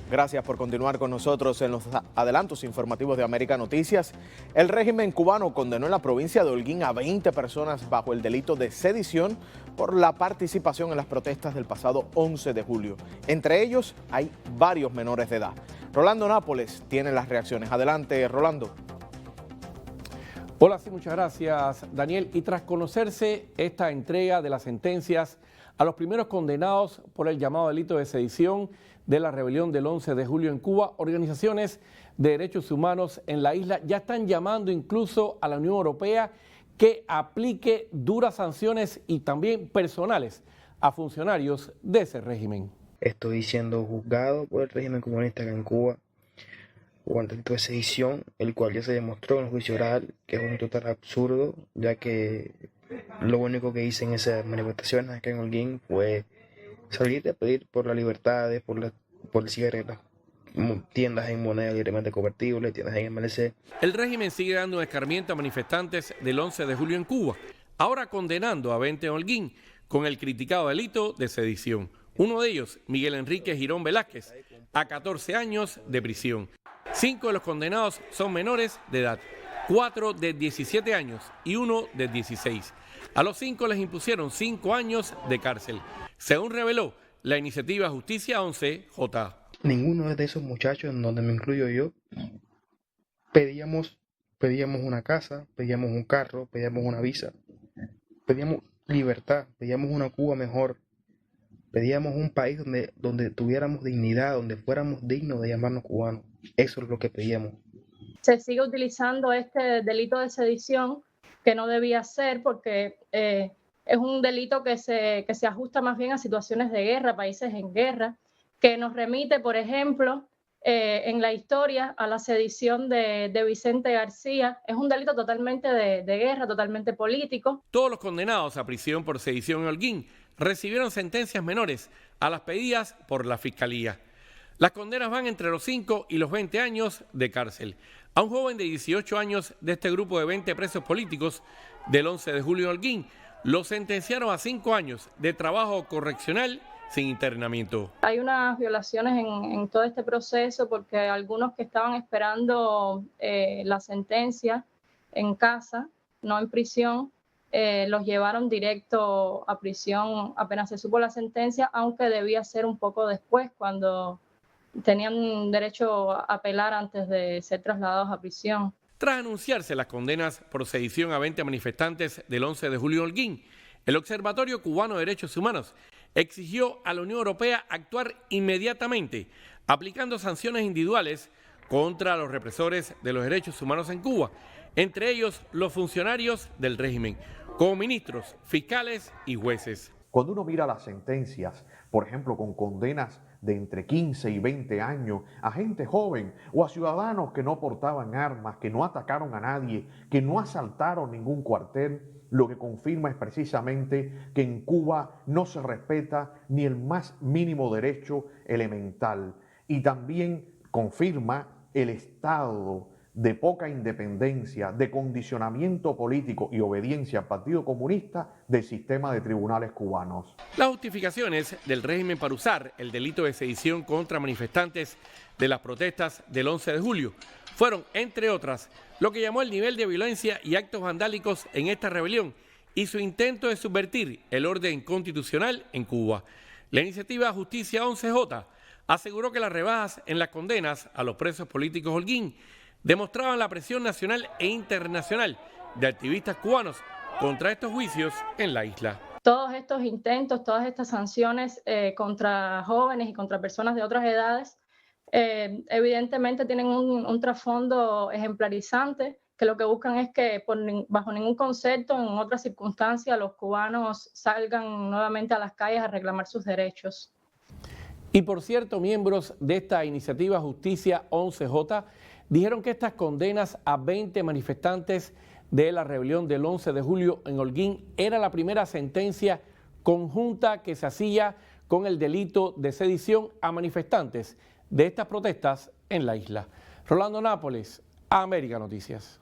Gracias por continuar con nosotros en los adelantos informativos de América Noticias. El régimen cubano condenó en la provincia de Holguín a 20 personas bajo el delito de sedición por la participación en las protestas del pasado 11 de julio. Entre ellos hay varios menores de edad. Rolando Nápoles tiene las reacciones. Adelante, Rolando. Hola, sí, muchas gracias, Daniel. Y tras conocerse esta entrega de las sentencias a los primeros condenados por el llamado delito de sedición de la rebelión del 11 de julio en Cuba, organizaciones de derechos humanos en la isla ya están llamando incluso a la Unión Europea que aplique duras sanciones y también personales a funcionarios de ese régimen. Estoy siendo juzgado por el régimen comunista acá en Cuba por el delito de sedición, el cual ya se demostró en el juicio oral que es un total absurdo, ya que lo único que hice en esas manifestaciones acá en Holguín fue salir a pedir por las libertades, por el cierre de las tiendas en moneda libremente convertible, tiendas en MLC. El régimen sigue dando un escarmiento a manifestantes del 11 de julio en Cuba, ahora condenando a 20 en Holguín con el criticado delito de sedición. Uno de ellos, Miguel Enrique Girón Velázquez, a 14 años de prisión. 5 de los condenados son menores de edad, 4 de 17 años y 1 de 16. A los 5 les impusieron 5 años de cárcel, según reveló la iniciativa Justicia 11J. Ninguno de esos muchachos, en donde me incluyo yo, pedíamos una casa, pedíamos un carro, pedíamos una visa, pedíamos libertad, pedíamos una Cuba mejor, pedíamos un país donde tuviéramos dignidad, donde fuéramos dignos de llamarnos cubanos. Eso es lo que pedíamos. Se sigue utilizando este delito de sedición, que no debía ser, porque es un delito que se ajusta más bien a situaciones de guerra, países en guerra, que nos remite, por ejemplo, en la historia a la sedición de Vicente García. Es un delito totalmente de guerra, totalmente político. Todos los condenados a prisión por sedición en Holguín recibieron sentencias menores a las pedidas por la Fiscalía. Las condenas van entre los 5 y los 20 años de cárcel. A un joven de 18 años de este grupo de 20 presos políticos del 11 de julio en Holguín lo sentenciaron a 5 años de trabajo correccional sin internamiento. Hay unas violaciones en todo este proceso porque algunos que estaban esperando la sentencia en casa, no en prisión, los llevaron directo a prisión apenas se supo la sentencia, aunque debía ser un poco después, cuando tenían derecho a apelar antes de ser trasladados a prisión. Tras anunciarse las condenas por sedición a 20 manifestantes del 11 de julio en Holguín, el Observatorio Cubano de Derechos Humanos exigió a la Unión Europea actuar inmediatamente, aplicando sanciones individuales contra los represores de los derechos humanos en Cuba, entre ellos los funcionarios del régimen, como ministros, fiscales y jueces. Cuando uno mira las sentencias, por ejemplo, con condenas de entre 15 y 20 años a gente joven o a ciudadanos que no portaban armas, que no atacaron a nadie, que no asaltaron ningún cuartel, lo que confirma es precisamente que en Cuba no se respeta ni el más mínimo derecho elemental, y también confirma el estado de poca independencia, de condicionamiento político y obediencia al Partido Comunista del sistema de tribunales cubanos. Las justificaciones del régimen para usar el delito de sedición contra manifestantes de las protestas del 11 de julio fueron, entre otras, lo que llamó el nivel de violencia y actos vandálicos en esta rebelión y su intento de subvertir el orden constitucional en Cuba. La iniciativa Justicia 11J aseguró que las rebajas en las condenas a los presos políticos Holguín demostraban la presión nacional e internacional de activistas cubanos contra estos juicios en la isla. Todos estos intentos, todas estas sanciones contra jóvenes y contra personas de otras edades, evidentemente tienen un trasfondo ejemplarizante, que lo que buscan es que bajo ningún concepto, en otras circunstancias, los cubanos salgan nuevamente a las calles a reclamar sus derechos. Y por cierto, miembros de esta iniciativa Justicia 11J dijeron que estas condenas a 20 manifestantes de la rebelión del 11 de julio en Holguín era la primera sentencia conjunta que se hacía con el delito de sedición a manifestantes de estas protestas en la isla. Rolando Nápoles, América Noticias.